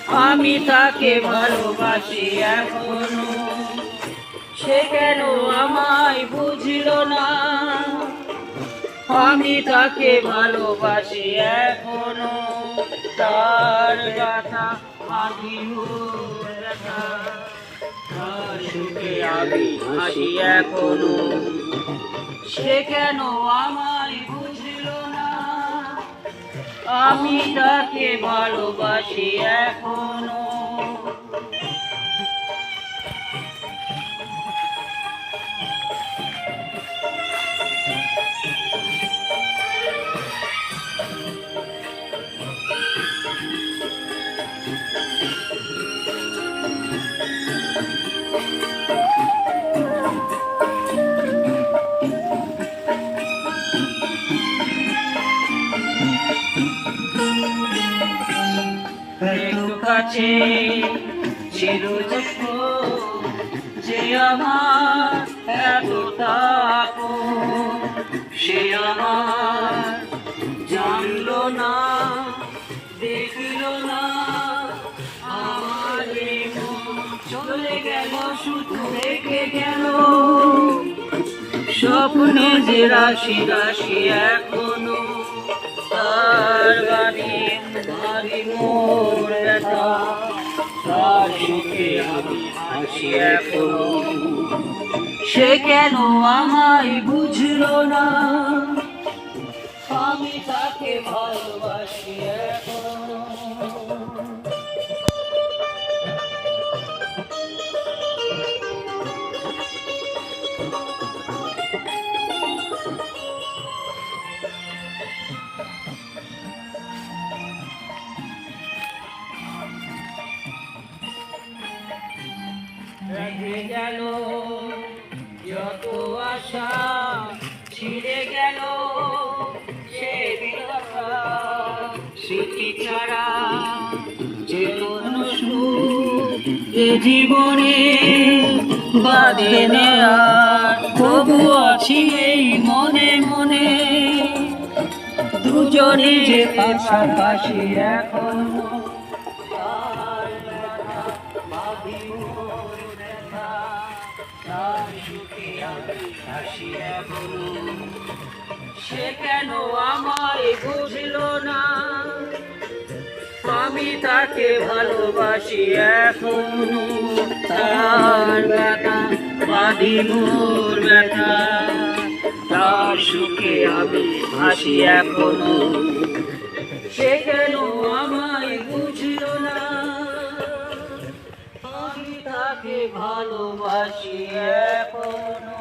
আমি তাকে ভালোবাসি এখনো, সে কেন আমায় বুঝল না। আমি তাকে ভালোবাসি এখনো, তার গাথা আদিমুর ব্যথা, তার সুখে আমি হাসি এখনো, সে কেন আমায় বুঝল না। আমি তাকে ভালোবাসি এখনো। একটু কাছে ছিল যে আমার এত তাকো, সে আমার জানলো না, দেখল না আমার চলে গেল, শুধু রেখে গেল স্বপ্নে যে রাশি রাশি এখনো, তার বাড়ি বাড়ি মোর ব্যথা, তার সুখে আমি হাসি এখনো, সে কেন আমায় বুঝলো না। আমি তাকে ভালোবাসি এখনো। রেখে গেল যত আশা, ছিঁড়ে গেল সে বিরহা, স্মৃতি ছাড়া যে কোনো সুখ এ জীবনে বাঁধে নেয়া, তবু আছি এই মনে মনে, দুজনে যে পাশাপাশি এখনো, সে কেন আমায় বুঝল না। আমি তাকে ভালোবাসি এখনো, তার ব্যথা বাঁধি মোর ব্যথা, তার সুখে আমি হাসি এখনো, সে কেন আমায় বুঝল না। আমি তাকে ভালোবাসি এখনো।